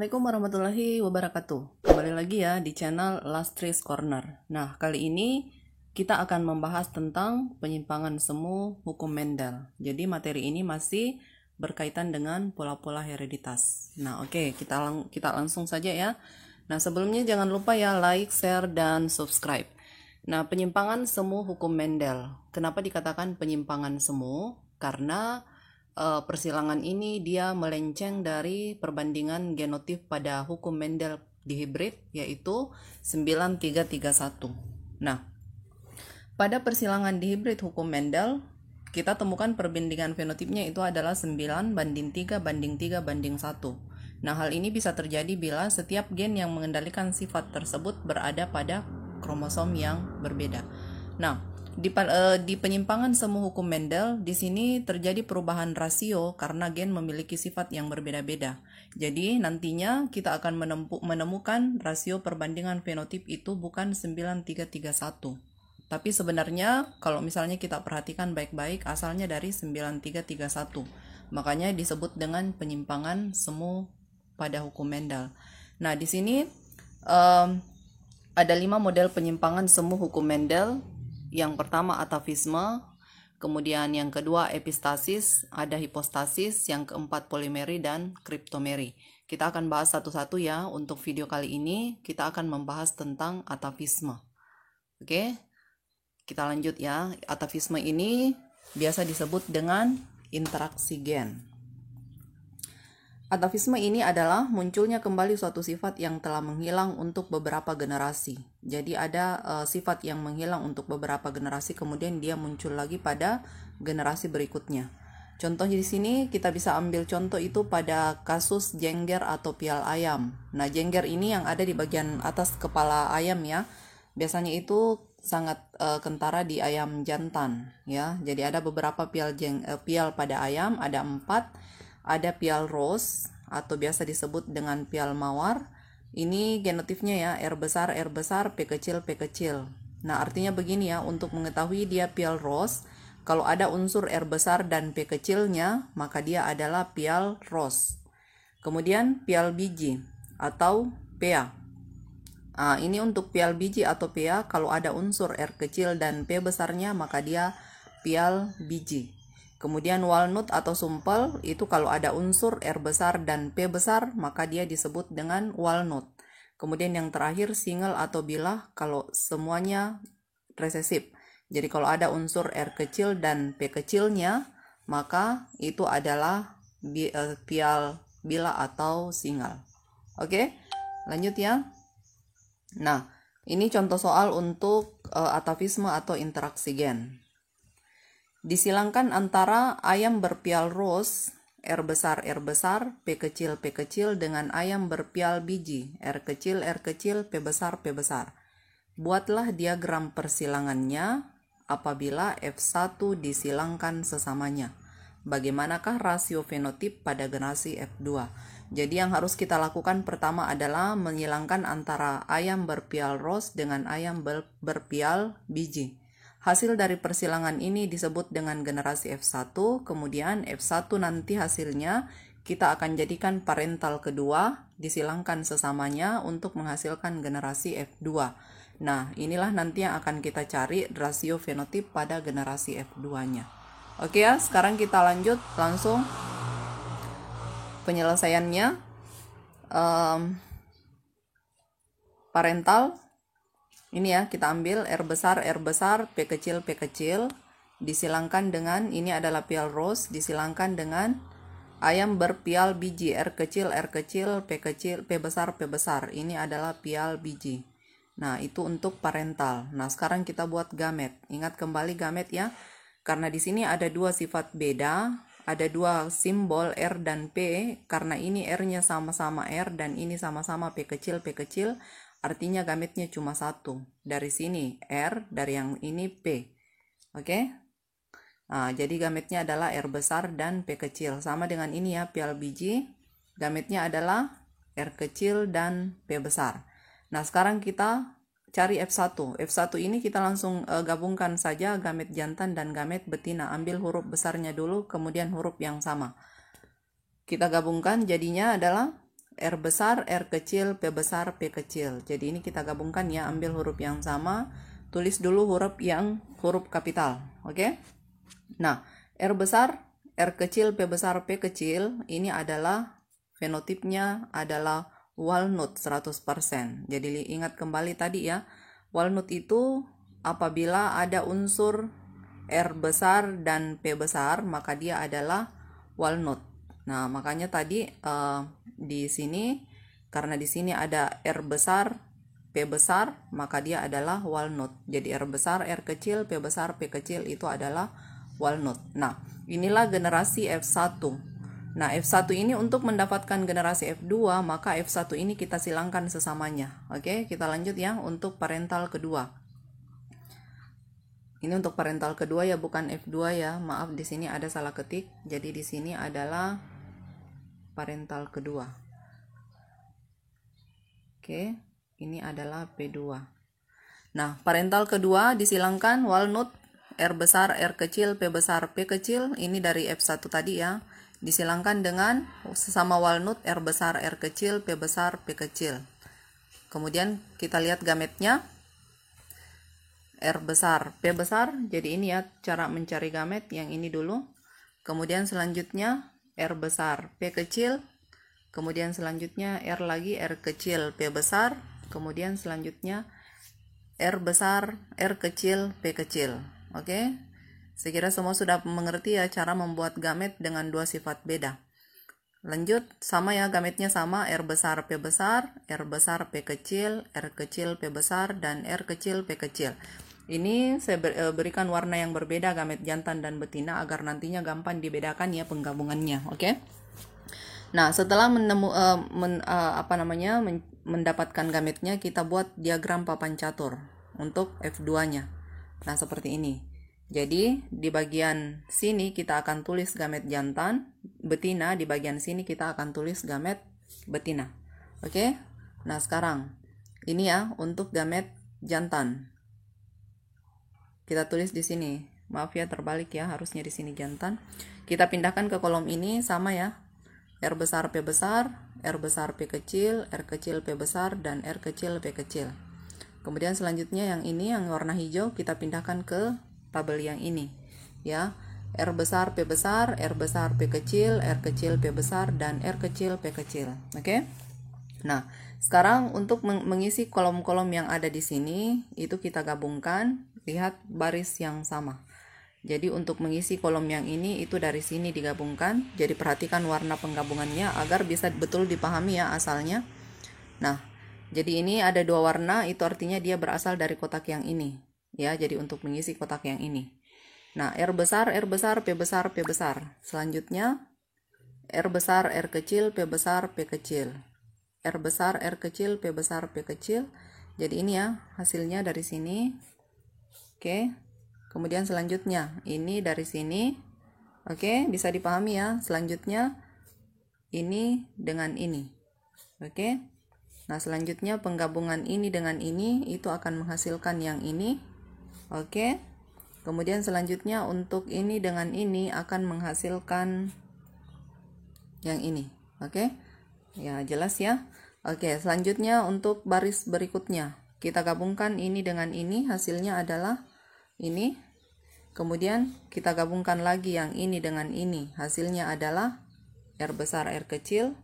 Assalamualaikum warahmatullahi wabarakatuh. Kembali lagi ya di channel Lastris Corner. Nah, kali ini kita akan membahas tentang penyimpangan semu hukum Mendel. Jadi materi ini masih berkaitan dengan pola-pola hereditas. Nah, oke, kita langsung saja ya. Nah, sebelumnya jangan lupa ya like, share, dan subscribe. Nah, penyimpangan semu hukum Mendel. Kenapa dikatakan penyimpangan semu? Karena persilangan ini dia melenceng dari perbandingan genotip pada hukum Mendel di hibrid, yaitu 9331. Nah, pada persilangan di hibrid hukum Mendel, kita temukan perbandingan fenotipnya itu adalah 9:3:3:1. Nah, hal ini bisa terjadi bila setiap gen yang mengendalikan sifat tersebut berada pada kromosom yang berbeda. Nah, di penyimpangan semu hukum Mendel, di sini terjadi perubahan rasio karena gen memiliki sifat yang berbeda-beda. Jadi nantinya kita akan menemukan rasio perbandingan fenotip itu bukan 9331. Tapi sebenarnya kalau misalnya kita perhatikan baik-baik, asalnya dari 9331. Makanya disebut dengan penyimpangan semu pada hukum Mendel. Nah, di sini ada 5 model penyimpangan semu hukum Mendel. Yang pertama atafisme, kemudian yang kedua epistasis, ada hipostasis, yang keempat polimeri dan kriptomeri. Kita akan bahas satu-satu ya. Untuk video kali ini kita akan membahas tentang atafisme. Oke, kita lanjut ya. Atafisme ini biasa disebut dengan interaksi gen. Atafisme ini adalah munculnya kembali suatu sifat yang telah menghilang untuk beberapa generasi. Jadi ada sifat yang menghilang untuk beberapa generasi, kemudian dia muncul lagi pada generasi berikutnya. Contohnya di sini kita bisa ambil contoh itu pada kasus jengger atau pial ayam. Nah, jengger ini yang ada di bagian atas kepala ayam ya. Biasanya itu sangat kentara di ayam jantan ya. Jadi ada beberapa pial pada ayam, ada 4. Ada pial rose atau biasa disebut dengan pial mawar. Ini genotipnya ya, R besar, P kecil, P kecil. Nah, artinya begini ya, untuk mengetahui dia pial rose, kalau ada unsur R besar dan P kecilnya, maka dia adalah pial rose. Kemudian pial biji atau PA. Nah, ini untuk pial biji atau PA, kalau ada unsur R kecil dan P besarnya, maka dia pial biji. Kemudian walnut atau sumpel, itu kalau ada unsur R besar dan P besar, maka dia disebut dengan walnut. Kemudian yang terakhir single atau bilah, kalau semuanya resesif. Jadi kalau ada unsur R kecil dan P kecilnya, maka itu adalah pial bilah atau single. Oke, lanjut ya. Nah, ini contoh soal untuk atafisme atau interaksi gen. Disilangkan antara ayam berpial rose, R besar, P kecil dengan ayam berpial biji, R kecil, P besar. Buatlah diagram persilangannya apabila F1 disilangkan sesamanya. Bagaimanakah rasio fenotip pada generasi F2? Jadi yang harus kita lakukan pertama adalah menyilangkan antara ayam berpial rose dengan ayam berpial biji. Hasil dari persilangan ini disebut dengan generasi F1, kemudian F1 nanti hasilnya kita akan jadikan parental kedua, disilangkan sesamanya untuk menghasilkan generasi F2. Nah, inilah nanti yang akan kita cari rasio fenotip pada generasi F2-nya. Oke ya, sekarang kita lanjut langsung penyelesaiannya. Parental. Ini ya, kita ambil R besar, P kecil, disilangkan dengan, ini adalah pial rose, disilangkan dengan ayam berpial biji, R kecil, P besar. Ini adalah pial biji. Nah, itu untuk parental. Nah, sekarang kita buat gamet. Ingat kembali gamet ya, karena di sini ada 2 sifat beda, ada 2 simbol R dan P, karena ini R-nya sama-sama R dan ini sama-sama P kecil, artinya gametnya cuma 1. Dari sini R, dari yang ini P. Oke? Nah, jadi gametnya adalah R besar dan P kecil. Sama dengan ini ya, pial biji. Gametnya adalah R kecil dan P besar. Nah, sekarang kita cari F1. F1 ini kita langsung gabungkan saja gamet jantan dan gamet betina. Ambil huruf besarnya dulu, kemudian huruf yang sama. Kita gabungkan, jadinya adalah R besar, R kecil, P besar, P kecil. Jadi ini kita gabungkan ya, ambil huruf yang sama, tulis dulu huruf kapital, oke? Nah, R besar, R kecil, P besar, P kecil, ini adalah fenotipnya adalah walnut 100%. Jadi ingat kembali tadi ya, walnut itu apabila ada unsur R besar dan P besar, maka dia adalah walnut. Nah, makanya tadi di sini, karena di sini ada R besar, P besar, maka dia adalah walnut. Jadi R besar, R kecil, P besar, P kecil itu adalah walnut. Nah, inilah generasi F1. Nah, F1 ini untuk mendapatkan generasi F2, maka F1 ini kita silangkan sesamanya. Oke, kita lanjut ya untuk parental kedua. Ini untuk parental kedua ya, bukan F2 ya. Maaf, di sini ada salah ketik. Jadi di sini adalah parental kedua. Oke, ini adalah P2. Nah, parental kedua disilangkan walnut R besar, R kecil, P besar, P kecil. Ini dari F1 tadi ya. Disilangkan dengan sesama walnut R besar, R kecil, P besar, P kecil. Kemudian kita lihat gametnya. R besar, P besar. Jadi ini ya cara mencari gamet yang ini dulu. Kemudian selanjutnya R besar, P kecil. Kemudian selanjutnya R lagi, R kecil, P besar. Kemudian selanjutnya R besar, R kecil, P kecil. Oke. Saya kira semua sudah mengerti ya cara membuat gamet dengan dua sifat beda. Lanjut, sama ya, gametnya sama, R besar, P besar, R besar, P kecil, R kecil, P besar, dan R kecil, P kecil. Ini saya berikan warna yang berbeda gamet jantan dan betina agar nantinya gampang dibedakan ya penggabungannya, oke? Nah, setelah mendapatkan gametnya, kita buat diagram papan catur untuk F2-nya. Nah, seperti ini. Jadi, di bagian sini kita akan tulis gamet jantan, betina, di bagian sini kita akan tulis gamet betina. Oke? Nah, sekarang ini ya untuk gamet jantan. Kita tulis di sini. Maaf ya, terbalik ya, harusnya di sini jantan. Kita pindahkan ke kolom ini sama ya. R besar, P besar, R besar, P kecil, R kecil, P besar, dan R kecil, P kecil. Kemudian selanjutnya yang ini, yang warna hijau, kita pindahkan ke tabel yang ini. Ya, R besar, P besar, R besar, P kecil, R kecil, P besar, dan R kecil, P kecil. Oke? Nah, sekarang untuk mengisi kolom-kolom yang ada di sini, itu kita gabungkan, lihat baris yang sama. Jadi untuk mengisi kolom yang ini itu dari sini digabungkan. Jadi perhatikan warna penggabungannya agar bisa betul dipahami ya asalnya. Nah, jadi ini ada dua warna, itu artinya dia berasal dari kotak yang ini. Ya, jadi untuk mengisi kotak yang ini. Nah, R besar, R besar, P besar, P besar. Selanjutnya R besar, R kecil, P besar, P kecil. R besar, R kecil, P besar, P kecil. Jadi ini ya hasilnya dari sini. Oke. Kemudian selanjutnya ini dari sini. Oke, bisa dipahami ya. Selanjutnya ini dengan ini. Oke. Nah, selanjutnya penggabungan ini dengan ini itu akan menghasilkan yang ini. Oke. Kemudian selanjutnya untuk ini dengan ini akan menghasilkan yang ini. Oke. Ya, jelas ya. Oke, selanjutnya untuk baris berikutnya. Kita gabungkan ini dengan ini, hasilnya adalah ini. Kemudian kita gabungkan lagi yang ini dengan ini, hasilnya adalah R besar, R kecil.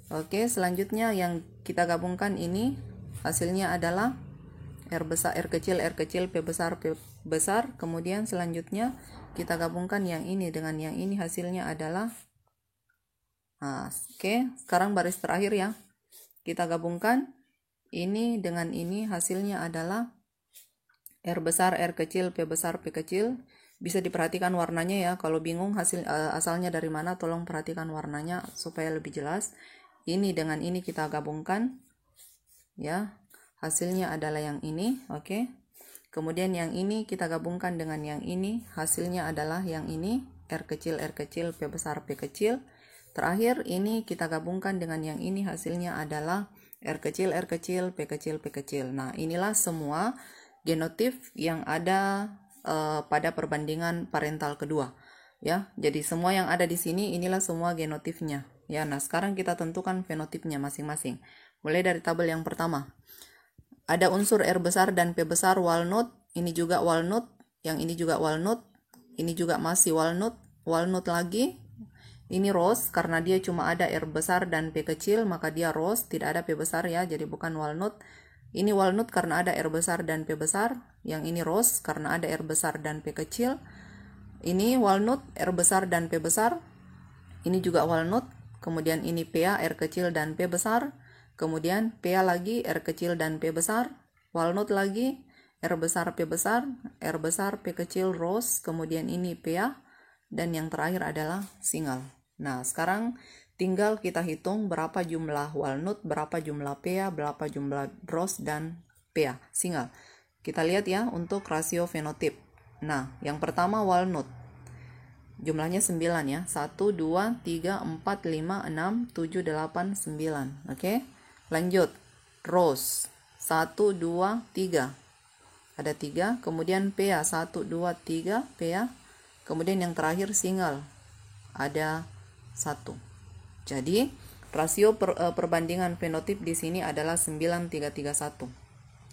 Oke, selanjutnya yang kita gabungkan ini, hasilnya adalah R besar, R kecil, P besar, P besar. Kemudian selanjutnya kita gabungkan yang ini dengan yang ini, hasilnya adalah oke, sekarang baris terakhir ya. Kita gabungkan ini dengan ini, hasilnya adalah R besar, R kecil, P besar, P kecil. Bisa diperhatikan warnanya ya. Kalau bingung asalnya dari mana, tolong perhatikan warnanya supaya lebih jelas. Ini dengan ini kita gabungkan. Ya, hasilnya adalah yang ini. Oke. Kemudian yang ini kita gabungkan dengan yang ini. Hasilnya adalah yang ini. R kecil, P besar, P kecil. Terakhir ini kita gabungkan dengan yang ini. Hasilnya adalah R kecil, P kecil, P kecil. Nah, inilah semua genotip yang ada pada perbandingan parental kedua. Ya, jadi semua yang ada di sini inilah semua genotipnya. Ya, nah sekarang kita tentukan fenotipnya masing-masing. Mulai dari tabel yang pertama. Ada unsur R besar dan P besar walnut, ini juga walnut, yang ini juga walnut, ini juga masih walnut, walnut lagi. Ini rose karena dia cuma ada R besar dan P kecil, maka dia rose, tidak ada P besar ya, jadi bukan walnut. Ini walnut karena ada R besar dan P besar, yang ini rose karena ada R besar dan P kecil. Ini walnut R besar dan P besar, ini juga walnut, kemudian ini PA R kecil dan P besar, kemudian PA lagi R kecil dan P besar, walnut lagi R besar P besar, R besar P kecil rose, kemudian ini PA, dan yang terakhir adalah single. Nah, sekarang tinggal kita hitung berapa jumlah walnut, berapa jumlah PA, berapa jumlah rose dan PA, single. Kita lihat ya untuk rasio fenotip. Nah, yang pertama walnut. Jumlahnya 9 ya. 1, 2, 3, 4, 5, 6, 7, 8, 9. Oke. Lanjut. Rose. 1, 2, 3. Ada 3. Kemudian PA. 1, 2, 3. PA. Kemudian yang terakhir single. Ada 1. Jadi, rasio perbandingan fenotip di sini adalah 9331.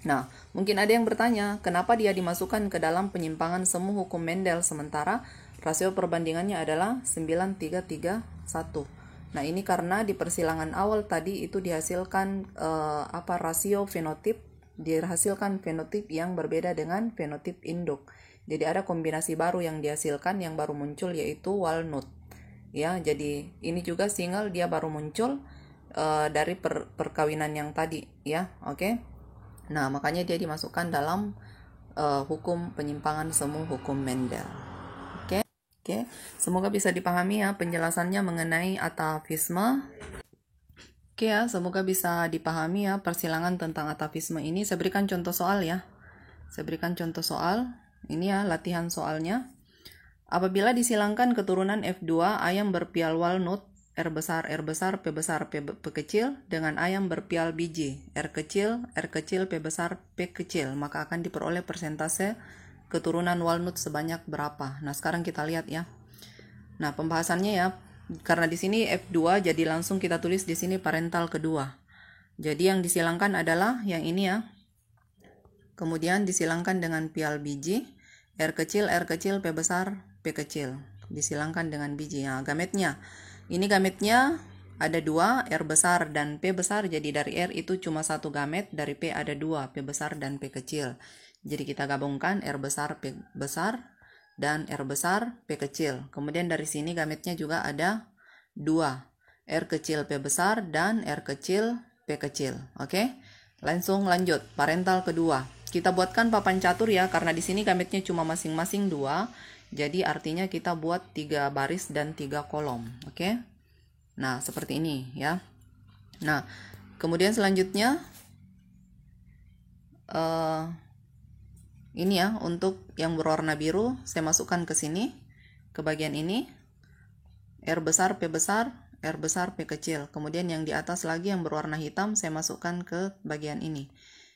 Nah, mungkin ada yang bertanya, kenapa dia dimasukkan ke dalam penyimpangan semu hukum Mendel sementara rasio perbandingannya adalah 9331. Nah, ini karena di persilangan awal tadi itu dihasilkan rasio fenotip, dihasilkan fenotip yang berbeda dengan fenotip induk. Jadi ada kombinasi baru yang dihasilkan, yang baru muncul yaitu walnut. Ya, jadi ini juga single, dia baru muncul dari perkawinan yang tadi ya. Oke. Nah, makanya dia dimasukkan dalam hukum penyimpangan semu hukum Mendel. Oke, semoga bisa dipahami ya penjelasannya mengenai atavisme. Oke ya, semoga bisa dipahami ya persilangan tentang atavisme ini. Saya berikan contoh soal ya. Saya berikan contoh soal. Ini ya latihan soalnya. Apabila disilangkan keturunan F2 ayam berpial walnut, R besar, P besar, P kecil, dengan ayam berpial biji, R kecil, P besar, P kecil, maka akan diperoleh persentase keturunan walnut sebanyak berapa. Nah, sekarang kita lihat ya. Nah, pembahasannya ya, karena di sini F2, jadi langsung kita tulis di sini parental kedua. Jadi yang disilangkan adalah yang ini ya. Kemudian disilangkan dengan pial biji, R kecil, P besar, P kecil. Disilangkan dengan biji. Nah, gametnya. Ini gametnya ada 2, R besar dan P besar. Jadi dari R itu cuma 1 gamet, dari P ada 2, P besar dan P kecil. Jadi kita gabungkan R besar, P besar, dan R besar, P kecil. Kemudian dari sini gametnya juga ada 2, R kecil, P besar, dan R kecil, P kecil. Oke? Langsung lanjut, parental kedua. Kita buatkan papan catur ya, karena di sini gametnya cuma masing-masing 2. Jadi artinya kita buat 3 baris dan 3 kolom. Oke? Nah, seperti ini ya. Nah, kemudian selanjutnya ini ya, untuk yang berwarna biru saya masukkan ke sini, ke bagian ini. R besar, P besar, R besar, P kecil. Kemudian yang di atas lagi yang berwarna hitam saya masukkan ke bagian ini.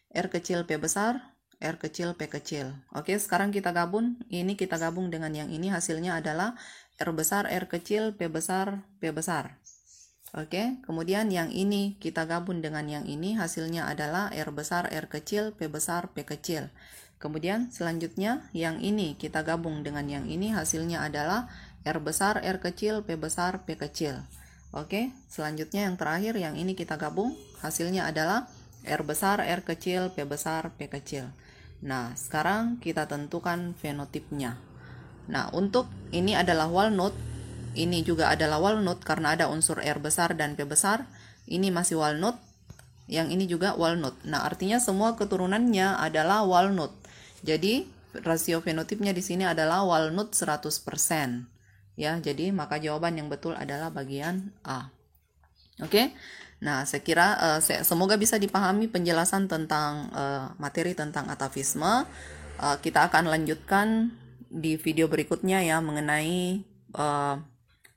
R kecil, P besar, R kecil, P kecil. Oke, sekarang kita gabung. Ini kita gabung dengan yang ini, hasilnya adalah R besar, R kecil, P besar, P besar. Oke, kemudian yang ini kita gabung dengan yang ini, hasilnya adalah R besar, R kecil, P besar, P kecil. Kemudian selanjutnya yang ini kita gabung dengan yang ini, hasilnya adalah R besar, R kecil, P besar, P kecil. Oke, selanjutnya yang terakhir yang ini kita gabung, hasilnya adalah R besar, R kecil, P besar, P kecil. Nah, sekarang kita tentukan fenotipnya. Nah, untuk ini adalah walnut, ini juga adalah walnut karena ada unsur R besar dan P besar. Ini masih walnut, yang ini juga walnut. Nah, artinya semua keturunannya adalah walnut. Jadi, rasio fenotipnya di sini adalah walnut 100%. Ya, jadi maka jawaban yang betul adalah bagian A. Oke? Nah, saya kira semoga bisa dipahami penjelasan tentang materi tentang atavisme. Kita akan lanjutkan di video berikutnya ya mengenai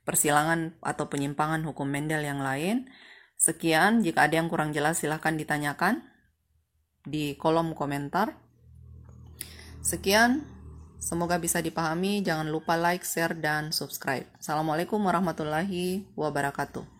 persilangan atau penyimpangan hukum Mendel yang lain. Sekian, jika ada yang kurang jelas silahkan ditanyakan di kolom komentar. Sekian, semoga bisa dipahami. Jangan lupa like, share, dan subscribe. Assalamualaikum warahmatullahi wabarakatuh.